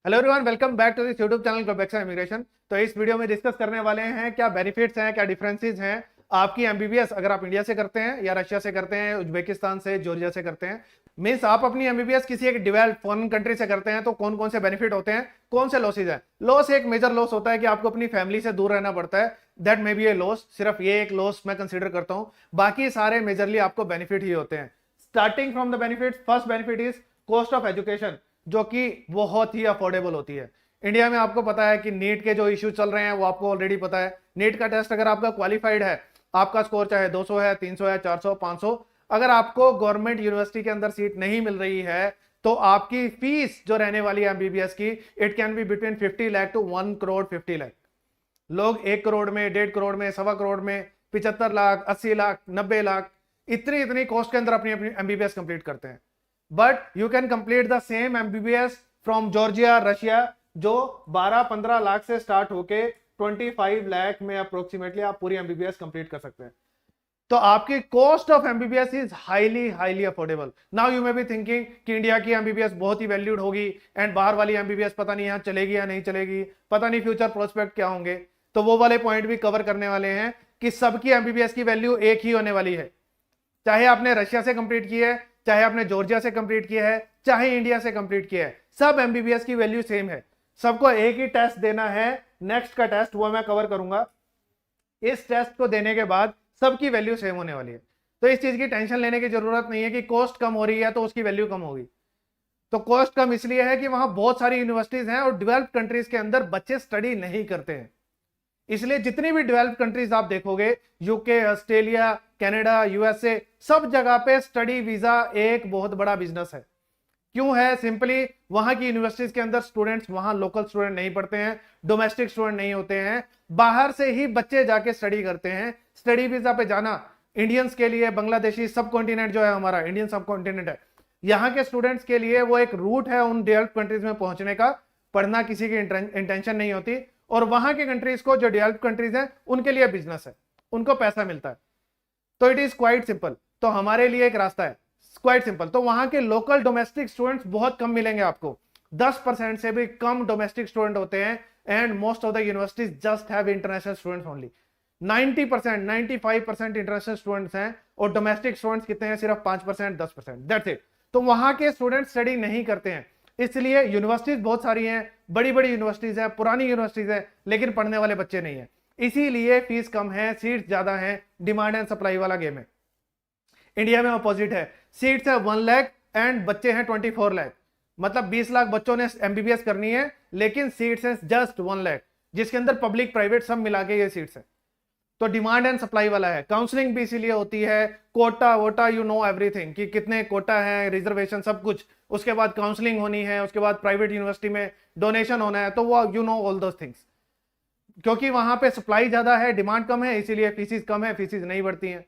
Hello everyone, welcome back to this YouTube channel Globexa immigration. तो इस video में discuss करने वाले हैं क्या बेनिफिट्स हैं, क्या डिफरेंसेस हैं आपकी एमबीबीएस अगर आप इंडिया से करते हैं या रशिया से करते हैं, उज्बेकिस्तान से, जॉर्जिया से करते हैं। मीन्स आप अपनी एमबीबीएस किसी एक डेवलप्ड फॉरेन कंट्री से करते हैं तो कौन कौन से बेनिफिट होते हैं, कौन से लॉसेज हैं। लॉस, एक मेजर लॉस होता है कि आपको अपनी फैमिली से दूर रहना पड़ता है। That may be A loss, सिर्फ ये एक लॉस मैं कंसिडर करता हूं, बाकी सारे मेजरली आपको बेनिफिट ही होते हैं। Starting from the benefit, first benefit is cost of education, जो कि बहुत ही अफोर्डेबल होती है। इंडिया में आपको पता है कि नीट के जो इश्यू चल रहे हैं वो आपको ऑलरेडी पता है। नीट का टेस्ट अगर आपका क्वालिफाइड है, आपका स्कोर चाहे 200 है, 300 है, 400, 500, अगर आपको गवर्नमेंट यूनिवर्सिटी के अंदर सीट नहीं मिल रही है तो आपकी फीस जो रहने वाली है एमबीबीएस की, it can be between 50 lakh to 1 crore 50 lakh. लोग 1 करोड़ में, 1.5 करोड़ में, 1.25 करोड़ में, 75 लाख, 80 लाख, 90 लाख, इतनी इतनी कॉस्ट के अंदर अपनी अपनी एमबीबीएस कंप्लीट करते हैं। But you can complete the same MBBS from Georgia, Russia, जो 12-15 लाख से स्टार्ट होके 25 लाख में अप्रोक्सीमेटली आप पूरी एमबीबीएस कंप्लीट कर सकते हैं। तो आपकी cost of MBBS is highly highly affordable. Now you may be thinking कि इंडिया की एमबीबीएस बहुत ही वैल्यूड होगी एंड बाहर वाली एमबीबीएस पता नहीं यहां चलेगी या नहीं चलेगी, पता नहीं फ्यूचर प्रोस्पेक्ट क्या होंगे। तो वो वाले पॉइंट भी कवर करने वाले हैं कि सबकी एमबीबीएस की वैल्यू एक ही होने वाली है। चाहे आपने रशिया से कंप्लीट की है, चाहे आपने जॉर्जिया से कंप्लीट किया है, चाहे इंडिया से कंप्लीट किया है, सब एमबीबीएस की वैल्यू सेम है। सबको एक ही टेस्ट देना है। नेक्स्ट का टेस्ट वो मैं कवर करूंगा। इस टेस्ट को देने के बाद सबकी वैल्यू सेम होने वाली है। तो इस चीज की टेंशन लेने की जरूरत नहीं है कि कॉस्ट कम हो रही है तो उसकी वैल्यू कम होगी। तो कॉस्ट कम इसलिए है कि वहां बहुत सारी यूनिवर्सिटीज हैं और डेवलप्ड कंट्रीज के अंदर बच्चे स्टडी नहीं करते हैं। इसलिए जितनी भी डेवलप्ड कंट्रीज आप देखोगे, यूके, ऑस्ट्रेलिया, कनाडा, यूएसए, सब जगह पे स्टडी वीजा एक बहुत बड़ा बिजनेस है। क्यों है? सिंपली वहां की यूनिवर्सिटीज के अंदर स्टूडेंट्स, वहां लोकल स्टूडेंट नहीं पढ़ते हैं, डोमेस्टिक स्टूडेंट नहीं होते हैं, बाहर से ही बच्चे जाके स्टडी करते हैं। स्टडी वीजा पे जाना इंडियंस के लिए, बांग्लादेशी सब कॉन्टिनेंट जो है हमारा इंडियन सब कॉन्टिनेंट है, यहाँ के स्टूडेंट्स के लिए वो एक रूट है उन डेवलप्ड कंट्रीज में पहुंचने का। पढ़ना किसी की इंटेंशन नहीं होती। और वहां के कंट्रीज को, जो डेवलप्ड कंट्रीज हैं, उनके लिए बिजनेस है, उनको पैसा मिलता है। तो इट इज क्वाइट सिंपल। तो हमारे लिए एक रास्ता है, क्वाइट सिंपल। तो वहां के लोकल डोमेस्टिक स्टूडेंट्स बहुत कम मिलेंगे आपको, 10% से भी कम डोमेस्टिक स्टूडेंट होते हैं। And most of the universities just have international students only. 90%, 95% international students हैं और डोमेस्टिक स्टूडेंट्स कितने हैं? सिर्फ 5%, 10%, दैट्स इट। तो वहां के स्टूडेंट स्टडी नहीं करते हैं। इसलिए यूनिवर्सिटीज बहुत सारी हैं, बड़ी बड़ी यूनिवर्सिटीज हैं, पुरानी यूनिवर्सिटीज हैं, लेकिन पढ़ने वाले बच्चे नहीं है। इसीलिए फीस कम है, सीट्स ज्यादा है, डिमांड एंड सप्लाई वाला गेम है। इंडिया में अपोजिट है, सीट्स है 1 लाख एंड बच्चे हैं 24 लाख। मतलब 20 लाख बच्चों ने एमबीबीएस करनी है, लेकिन सीट्स हैं जस्ट 1 लाख, जिसके अंदर पब्लिक प्राइवेट सब मिला के ये सीट्स है। तो डिमांड एंड सप्लाई वाला है। काउंसलिंग भी इसीलिए होती है, कोटा वोटा, यू नो एवरीथिंग कि कितने कोटा है, रिजर्वेशन, सब कुछ। उसके बाद काउंसलिंग होनी है, उसके बाद प्राइवेट यूनिवर्सिटी में डोनेशन होना है, तो वो you know all those things. क्योंकि वहां पे सप्लाई ज्यादा है, डिमांड कम है, इसीलिए फीसिस कम है, फीसिस नहीं बढ़ती हैं।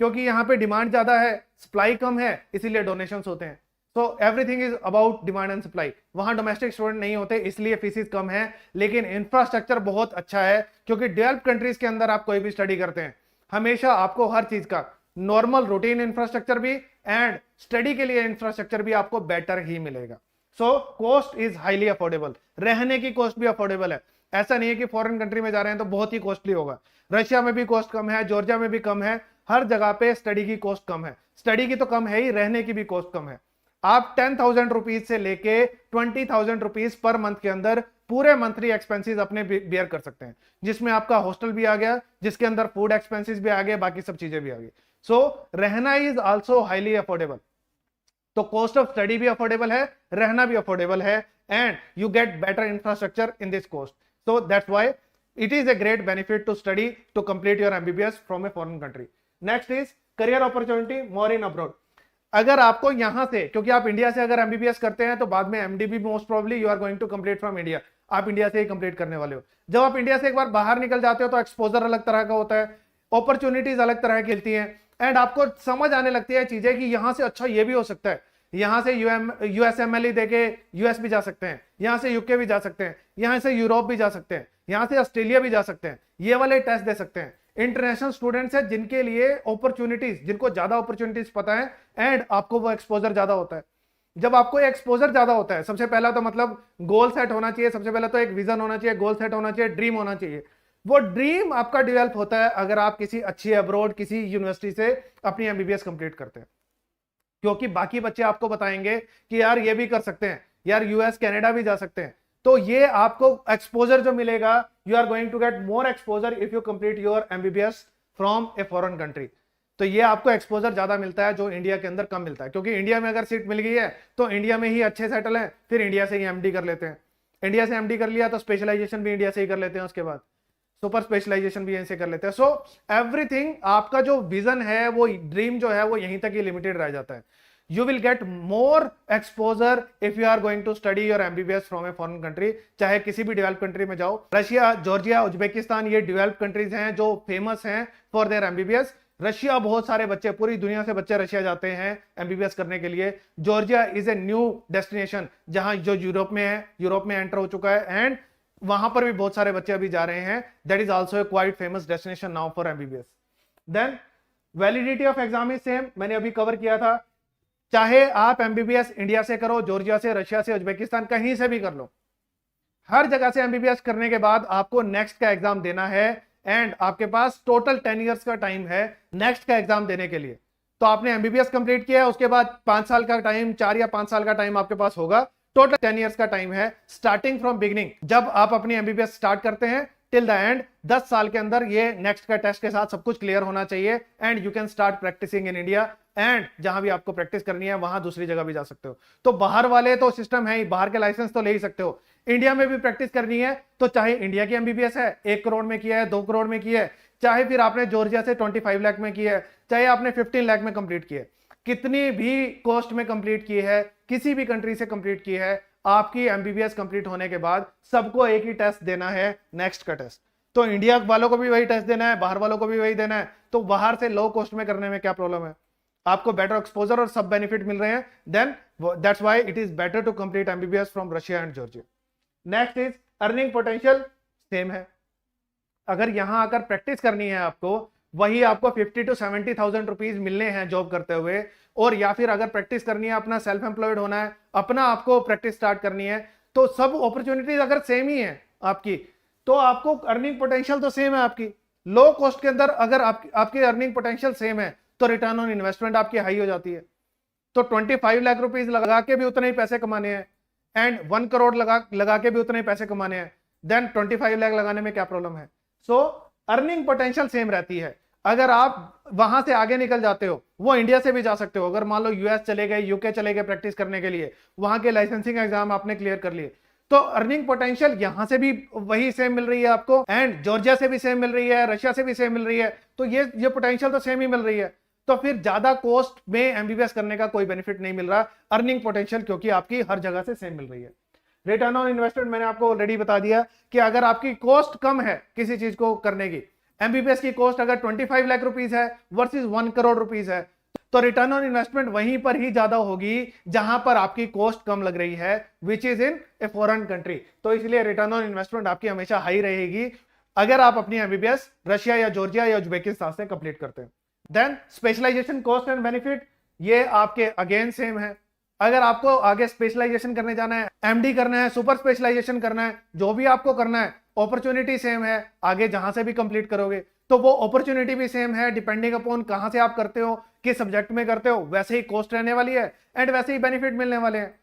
क्योंकि यहाँ पे डिमांड ज्यादा है, सप्लाई कम है, इसीलिए डोनेशंस होते हैं। So everything is about demand and supply. वहां डोमेस्टिक स्टूडेंट नहीं होते, इसलिए फीसिस कम है, लेकिन इंफ्रास्ट्रक्चर बहुत अच्छा है। क्योंकि डेवलप्ड कंट्रीज के अंदर आप कोई भी स्टडी करते हैं, हमेशा आपको हर चीज का नॉर्मल रूटीन इंफ्रास्ट्रक्चर भी एंड स्टडी के लिए इंफ्रास्ट्रक्चर भी आपको बेटर ही मिलेगा। So cost is highly affordable. रहने की कॉस्ट भी अफोर्डेबल है। ऐसा नहीं है कि फॉरेन कंट्री में जा रहे हैं तो बहुत ही कॉस्टली होगा। रशिया में भी कॉस्ट कम है, जॉर्जिया में भी कम है, हर जगह पे स्टडी की कॉस्ट कम है। स्टडी की तो कम है ही, रहने की भी कॉस्ट कम है। आप 10,000 रुपीज से लेके 20,000 रुपीज पर मंथ के अंदर पूरे मंथली एक्सपेंसेस अपने बियर कर सकते हैं, जिसमें आपका हॉस्टल भी आ गया, जिसके अंदर फूड एक्सपेंसेस भी आ गए, बाकी सब चीजें भी आ गई। सो रहना इज ऑल्सो हाईली अफोर्डेबल। तो कॉस्ट ऑफ स्टडी भी अफोर्डेबल है, रहना भी अफोर्डेबल है, and you get better infrastructure in this cost. So that's why it is a great benefit to study to complete your MBBS from a foreign country. Next is career opportunity more in abroad. अगर आपको यहां से, क्योंकि आप India से अगर MBBS करते हैं तो बाद में एमडी भी most probably you are going to complete from India. आप इंडिया से ही कंप्लीट करने वाले हो। जब आप इंडिया से एक बार बाहर निकल जाते हो तो एक्सपोजर अलग तरह का होता है, अपॉर्चुनिटीज अलग तरह की मिलती हैं, एंड आपको समझ आने लगती है चीजें कि यहां से अच्छा ये भी हो सकता है। यहां से यूएसएमएलई देके यूएस भी जा सकते हैं, यहां से यूके भी जा सकते हैं, यहां से यूरोप भी जा सकते हैं, यहां से ऑस्ट्रेलिया भी जा सकते हैं, ये वाले टेस्ट दे सकते हैं। इंटरनेशनल स्टूडेंट्स है जिनके लिए अपॉर्चुनिटीज, जिनको ज्यादा अपॉर्चुनिटीज पता है एंड आपको वो एक्सपोजर ज्यादा होता है। जब आपको एक्सपोजर ज्यादा होता है, सबसे पहला तो मतलब गोल सेट होना चाहिए, सबसे पहला तो एक विजन होना चाहिए, गोल सेट होना चाहिए, ड्रीम होना चाहिए। वो ड्रीम आपका डेवलप होता है अगर आप किसी अच्छी अब्रॉड किसी यूनिवर्सिटी से अपनी एमबीबीएस कंप्लीट करते हैं, क्योंकि बाकी बच्चे आपको बताएंगे कि यार ये भी कर सकते हैं, यार यूएस कनाडा भी जा सकते हैं। तो ये आपको एक्सपोजर जो मिलेगा, you are going to get more exposure if you complete your MBBS from a foreign country. तो ये आपको एक्सपोजर ज्यादा मिलता है जो इंडिया के अंदर कम मिलता है, क्योंकि इंडिया में अगर सीट मिल गई है तो इंडिया में ही अच्छे सेटल है, फिर इंडिया से ही एमडी कर लेते हैं, इंडिया से एमडी कर लिया तो स्पेशलाइजेशन भी इंडिया से ही कर लेते हैं, उसके बाद सुपर स्पेशलाइजेशन भी यहीं से कर लेते हैं। सो एवरीथिंग, आपका जो विजन है, वो ड्रीम जो है, वो यहीं तक ही लिमिटेड रह जाता है। You will get more exposure if you are going to study your MBBS from a foreign country, चाहे किसी भी डेवलप कंट्री में जाओ। रशिया, जॉर्जिया, उज्बेकिस्तान, ये डेवलप कंट्रीज हैं जो फेमस हैं फॉर देयर एमबीबीएस। रशिया, बहुत सारे बच्चे, पूरी दुनिया से बच्चे रशिया जाते हैं एमबीबीएस करने के लिए। Georgia is a new destination, जहां जो यूरोप में है, यूरोप में एंटर हो चुका है, एंड वहां पर भी बहुत सारे बच्चे अभी जा रहे हैं। That is also a quite famous destination now for MBBS. Then validity of exam is same, मैंने अभी कवर किया था। चाहे आप एमबीबीएस इंडिया से करो, जॉर्जिया से, रशिया से, उज्बेकिस्तान, कहीं से भी कर लो, हर जगह से एमबीबीएस करने के बाद आपको नेक्स्ट का एग्जाम देना है, एंड आपके पास टोटल 10 इयर्स का टाइम है नेक्स्ट का एग्जाम देने के लिए। तो आपने एमबीबीएस कंप्लीट किया, उसके बाद 5 साल का टाइम, 4 या 5 साल का टाइम आपके पास होगा, टोटल 10 इयर्स का टाइम है स्टार्टिंग फ्रॉम बिगिनिंग। जब आप अपनी एमबीबीएस स्टार्ट करते हैं टिल द एंड, 10 साल के अंदर ये नेक्स्ट का टेस्ट के साथ सब कुछ क्लियर होना चाहिए, and you can start practising in India, and जहां भी आपको प्रैक्टिस करनी है वहां दूसरी जगह भी जा सकते हो। तो बाहर वाले तो सिस्टम है ही, बाहर के लाइसेंस तो ले ही सकते हो। इंडिया में भी प्रैक्टिस करनी है तो चाहे इंडिया की एमबीबीएस है, 1 करोड़ में किया है, 2 करोड़ में किया है, चाहे फिर आपने जॉर्जिया से 25 लाख में किया है, चाहे आपने 15 लाख में कंप्लीट किया है, कितनी भी कॉस्ट में कंप्लीट की है, किसी भी कंट्री से कंप्लीट की है, आपकी एमबीबीएस कंप्लीट होने के बाद सबको एक ही टेस्ट देना है, नेक्स्ट का टेस्ट। तो इंडिया वालों को भी वही टेस्ट देना है, बाहर वालों को भी वही देना है। तो बाहर से लो कॉस्ट में करने में क्या प्रॉब्लम है? आपको बेटर एक्सपोजर और सब बेनिफिट मिल रहे हैं, then that's why it is better to complete MBBS from Russia and Georgia. Next is earning potential, same है। अगर यहां आकर प्रैक्टिस करनी है आपको, वही आपको 50 to 70,000 रुपीज मिलने हैं जॉब करते हुए, और या फिर अगर प्रैक्टिस करनी है, अपना सेल्फ एम्प्लॉयड होना है, अपना आपको प्रैक्टिस स्टार्ट करनी है, तो सब अपॉर्चुनिटीज अगर सेम ही है आपकी, तो आपको अर्निंग पोटेंशियल तो सेम है आपकी। लो कॉस्ट के अंदर अगर आपकी अर्निंग पोटेंशियल सेम है तो रिटर्न ऑन इन्वेस्टमेंट आपकी हाई हो जाती है। तो 25 लाख रुपीज लगा के भी उतने ही पैसे कमाने हैं, एंड 1 करोड़ लगा के भी उतने ही पैसे कमाने हैं, देन 25 लाख लगाने में क्या प्रॉब्लम है? सो अर्निंग पोटेंशियल सेम रहती है। अगर आप वहां से आगे निकल जाते हो, वो इंडिया से भी जा सकते हो। अगर मान लो यूएस चले गए, यूके चले गए प्रैक्टिस करने के लिए, वहां के लाइसेंसिंग एग्जाम आपने क्लियर कर लिए, तो अर्निंग पोटेंशियल यहां से भी वही सेम मिल रही है आपको, एंड जॉर्जिया से भी सेम मिल रही है, रशिया से भी सेम मिल रही है। तो ये पोटेंशियल तो सेम ही मिल रही है। तो फिर ज्यादा कॉस्ट में एमबीबीएस करने का कोई बेनिफिट नहीं मिल रहा अर्निंग पोटेंशियल, क्योंकि आपकी हर जगह से सेम मिल रही है। रिटर्न ऑन इन्वेस्टमेंट मैंने आपको ऑलरेडी बता दिया कि अगर आपकी कॉस्ट कम है किसी चीज को करने की, एमबीबीएस की कॉस्ट अगर 25 लाख रुपीज है वर्सेस 1 करोड़ रुपीज है, तो रिटर्न ऑन इन्वेस्टमेंट वहीं पर ही ज्यादा होगी जहां पर आपकी कॉस्ट कम लग रही है, which is in A foreign country. तो इसलिए रिटर्न ऑन इन्वेस्टमेंट आपकी हमेशा हाई रहेगी अगर आप अपनी एमबीबीएस रशिया या जॉर्जिया या उज्बेकिस्तान से कंप्लीट करते हैं। Then specialisation cost and benefit, ये आपके अगेन सेम है। अगर आपको आगे स्पेशलाइजेशन करने जाना है, एमडी करना है, सुपर स्पेशलाइजेशन करना है, जो भी आपको करना है, अपॉर्चुनिटी सेम है। आगे जहां से भी कंप्लीट करोगे तो वो अपॉर्चुनिटी भी सेम है, डिपेंडिंग अपॉन कहां से आप करते हो, किस सब्जेक्ट में करते हो, वैसे ही कॉस्ट रहने वाली है एंड वैसे ही बेनिफिट मिलने वाले हैं।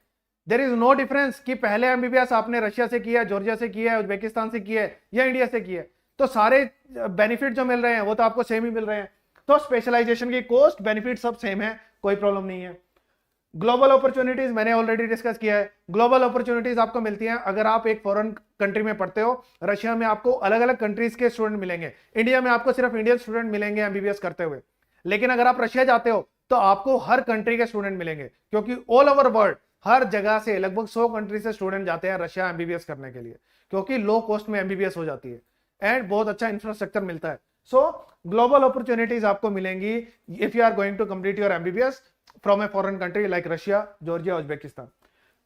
देयर इज नो डिफरेंस कि पहले एमबीबीएस आपने रशिया से किया है, जॉर्जिया से किया है, उज्बेकिस्तान से किया है या इंडिया से किया है, तो सारे बेनिफिट जो मिल रहे हैं वो तो आपको सेम ही मिल रहे हैं। तो स्पेशलाइजेशन की कॉस्ट बेनिफिट सब सेम है, कोई प्रॉब्लम नहीं है। ग्लोबल अपॉर्चुनिटीज मैंने ऑलरेडी डिस्कस किया है। ग्लोबल अपॉर्चुनिटीज आपको मिलती हैं अगर आप एक फॉरेन कंट्री में पढ़ते हो। रशिया में आपको अलग अलग कंट्रीज के स्टूडेंट मिलेंगे, इंडिया में आपको सिर्फ इंडियन स्टूडेंट मिलेंगे एमबीबीएस करते हुए। लेकिन अगर आप रशिया जाते हो तो आपको हर कंट्री के स्टूडेंट मिलेंगे, क्योंकि ऑल ओवर वर्ल्ड हर जगह से लगभग 100 कंट्री से स्टूडेंट जाते हैं रशिया एमबीबीएस करने के लिए, क्योंकि लो कॉस्ट में एमबीबीएस हो जाती है एंड बहुत अच्छा इंफ्रास्ट्रक्चर मिलता है। सो ग्लोबल अपॉर्चुनिटीज आपको मिलेंगी if you are going to complete your MBBS from a foreign country like Russia, Georgia, Uzbekistan.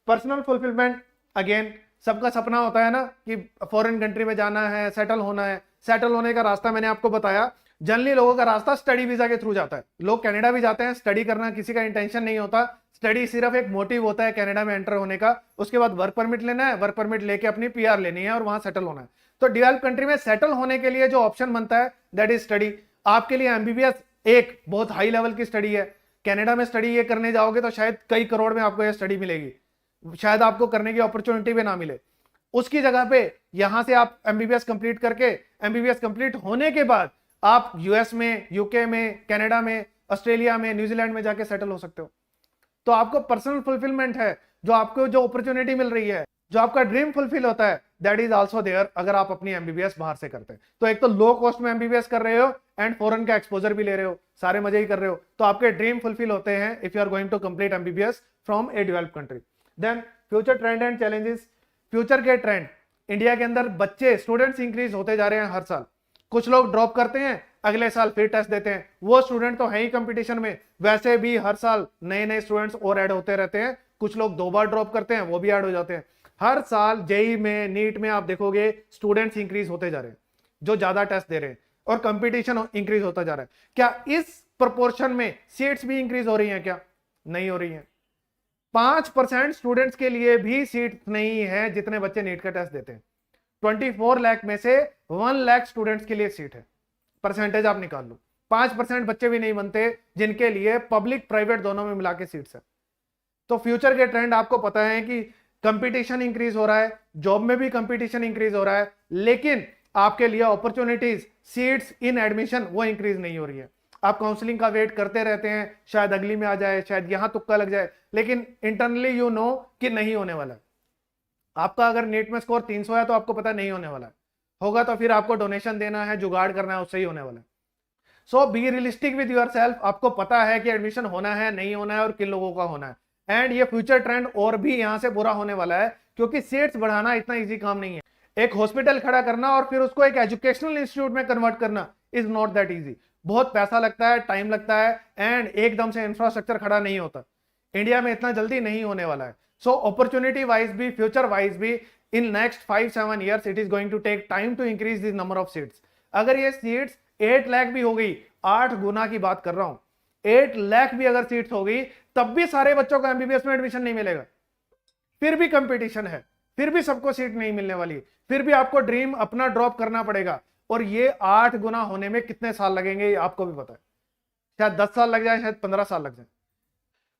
Personal fulfilment, again सबका सपना होता है ना कि फॉरेन कंट्री में जाना है, सेटल होना है। सेटल होने का रास्ता मैंने आपको बताया, जनरली लोगों का रास्ता स्टडी वीजा के थ्रू जाता है। लोग कनाडा भी जाते हैं, स्टडी करना किसी का इंटेंशन नहीं होता, स्टडी सिर्फ एक मोटिव होता है कनाडा में एंटर होने का। उसके बाद वर्क परमिट लेना है, वर्क परमिट लेके अपनी पीआर लेनी है और वहां सेटल होना है। तो डेवलप कंट्री में सेटल होने के लिए जो ऑप्शन बनता है दैट इज स्टडी। आपके लिए एमबीबीएस एक बहुत हाई लेवल की स्टडी है। कनाडा में स्टडी ये करने जाओगे तो शायद कई करोड़ में आपको ये स्टडी मिलेगी, शायद आपको करने की अपॉर्चुनिटी भी ना मिले। उसकी जगह पे यहां से आप एमबीबीएस कंप्लीट करके, एमबीबीएस कंप्लीट होने के बाद आप यूएस में, यूके में, कनाडा में, ऑस्ट्रेलिया में, न्यूजीलैंड में जाके सेटल हो सकते हो। तो आपको पर्सनल फुलफिलमेंट है, जो आपको जो अपॉर्चुनिटी मिल रही है, जो आपका ड्रीम फुलफिल होता है, दैट इज आल्सो देयर अगर आप अपनी एमबीबीएस बाहर से करते हैं। तो एक तो लो कॉस्ट में एमबीबीएस कर रहे हो एंड फॉरेन का एक्सपोजर भी ले रहे हो, सारे मजे ही कर रहे हो, तो आपके ड्रीम फुलफिल होते हैं if you are going to complete MBBS from a developed country. Then future trend and challenges. Future के ट्रेंड, इंडिया के अंदर बच्चे, स्टूडेंट्स इंक्रीज होते जा रहे हैं हर साल। कुछ लोग ड्रॉप करते हैं, अगले साल फिर टेस्ट देते हैं, वो स्टूडेंट तो है ही कंपटीशन में। वैसे भी हर साल नए नए स्टूडेंट्स और ऐड होते रहते हैं। कुछ लोग 2 बार ड्रॉप करते हैं, वो भी ऐड हो जाते हैं। हर साल जेई में, नीट में आप देखोगे स्टूडेंट्स इंक्रीज होते जा रहे हैं जो ज्यादा टेस्ट दे रहे हैं, और कंपटीशन इंक्रीज होता जा रहा है। क्या इस प्रोपोर्शन में सीट्स भी इंक्रीज हो रही हैं? क्या नहीं हो रही हैं? 5% स्टूडेंट्स के लिए भी सीट नहीं है जितने बच्चे नीट का टेस्ट देते हैं। 24 लाख में से 1 लाख स्टूडेंट्स के लिए सीट है। परसेंटेज आप निकाल लो, 5% बच्चे भी नहीं बनते जिनके लिए पब्लिक प्राइवेट दोनों में मिला के सीट्स है। तो फ्यूचर के ट्रेंड आपको पता है कि कंपटीशन इंक्रीज हो रहा है, जॉब में भी कंपटीशन इंक्रीज हो रहा है, लेकिन आपके लिए अपॉर्चुनिटीज, सीट्स इन एडमिशन वो इंक्रीज नहीं हो रही है। आप काउंसलिंग का वेट करते रहते हैं, शायद अगली में आ जाए, शायद यहां तुक्का लग जाए, लेकिन इंटरनली यू नो कि नहीं होने वाला है। आपका अगर नीट में स्कोर 300 है तो आपको पता नहीं होने वाला है, होगा तो फिर आपको डोनेशन देना है, जुगाड़ करना है, उससे ही होने वाला है। सो बी रियलिस्टिक विद योरसेल्फ। आपको पता है कि एडमिशन होना है, नहीं होना है और किन लोगों का होना है। एंड ये फ्यूचर ट्रेंड और भी यहां से बुरा होने वाला है, क्योंकि सीट्स बढ़ाना इतना इजी काम नहीं है। एक हॉस्पिटल खड़ा करना और फिर उसको एक एजुकेशनल इंस्टीट्यूट में कन्वर्ट करना इज नॉट दैट इजी। बहुत पैसा लगता है, टाइम लगता है, एंड एकदम से इंफ्रास्ट्रक्चर खड़ा नहीं होता। इंडिया में इतना जल्दी नहीं होने वाला है। सो अपॉर्चुनिटी वाइज भी, फ्यूचर वाइज भी, in next 5-7 years it is going to take time to increase the number of seats. अगर ये सीट्स 8 लाख भी हो गई, 8 गुना की बात कर रहा हूं, 8 लाख भी अगर सीट्स हो गई, तब भी सारे बच्चों को एमबीबीएस में एडमिशन नहीं मिलेगा। फिर भी कंपटीशन है, फिर भी सबको सीट नहीं मिलने वाली, फिर भी आपको ड्रीम अपना ड्रॉप करना पड़ेगा। और ये 8 गुना होने में कितने साल लगेंगे ये आपको भी पता है। शायद 10 साल लग जाए, शायद 15 साल लग जाए।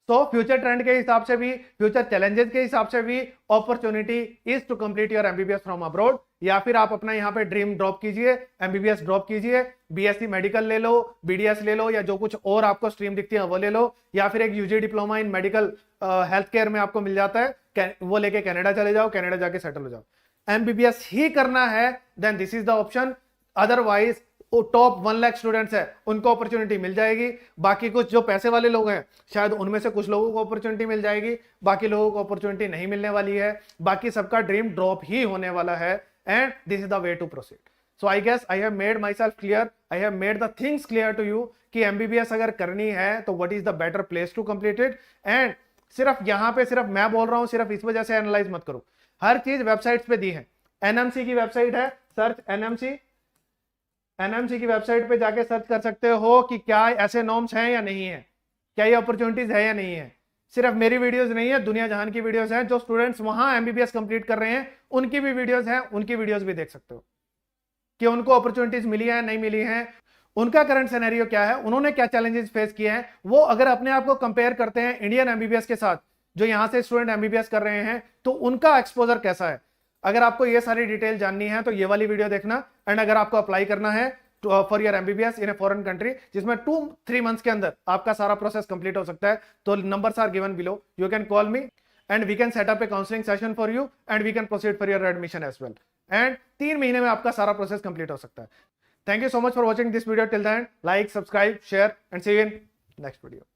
तो फ्यूचर ट्रेंड के हिसाब से भी, फ्यूचर चैलेंजेस के हिसाब से भी, opportunity is to complete your MBBS from abroad. या फिर आप अपना यहाँ पे ड्रीम ड्रॉप कीजिए, एमबीबीएस ड्रॉप कीजिए, बीएससी मेडिकल ले लो, बीडीएस ले लो, या जो कुछ और आपको स्ट्रीम दिखती है वो ले लो, या फिर एक UG diploma in medical health care में आपको मिल जाता है, वो लेके कनाडा चले जाओ, कनाडा जाके सेटल हो जाओ। एमबीबीएस ही करना है then this is the option. Otherwise top 1 lakh students है उनको अपॉर्चुनिटी मिल जाएगी। बाकी कुछ जो पैसे वाले लोग हैं, शायद उनमें से कुछ लोगों को अपॉर्चुनिटी मिल जाएगी, बाकी लोगों को अपॉर्चुनिटी नहीं मिलने वाली है। बाकी सबका ड्रीम ड्रॉप ही होने वाला है, and this is the way to proceed. So I guess I have made myself clear, I have made the things clear to you कि एमबीबीएस अगर करनी है तो what is the better place to complete it. And सिर्फ यहां पे सिर्फ मैं बोल रहा हूं, सिर्फ इस वजह से एनालाइज मत करो। हर चीज वेबसाइट्स पे दी है। एनएमसी की वेबसाइट है, सर्च एनएमसी की वेबसाइट पे जाके सर्च कर सकते हो कि क्या ऐसे नॉर्म्स हैं या नहीं है, क्या ये अपॉर्चुनिटीज है या नहीं है। सिर्फ मेरी वीडियोस नहीं है, दुनिया जहान की वीडियोस हैं। जो स्टूडेंट्स वहां एमबीबीएस कंप्लीट कर रहे हैं उनकी भी वीडियोस हैं, उनकी वीडियोस भी देख सकते हो कि उनको अपॉर्चुनिटीज मिली है नहीं मिली है, उनका करंट सिनेरियो क्या है, उन्होंने क्या चैलेंजेस फेस किए हैं। वो अगर अपने आप को कंपेयर करते हैं इंडियन एमबीबीएस के साथ, जो यहाँ से स्टूडेंट एमबीबीएस कर रहे हैं, तो उनका एक्सपोजर कैसा है। अगर आपको ये सारी डिटेल जाननी है तो ये वाली वीडियो देखना। एंड अगर आपको अप्लाई करना है for your MBBS in A foreign country, जिसमें 2-3 मंथ्स के अंदर आपका सारा प्रोसेस कंप्लीट हो सकता है, तो numbers are given below, you can call me and we can set up a counselling session for you and we can proceed for your admission as well. And 3 महीने में आपका सारा प्रोसेस कंप्लीट हो सकता है। Thank you so much for watching this video till the end. Like, subscribe, share and see you in next video.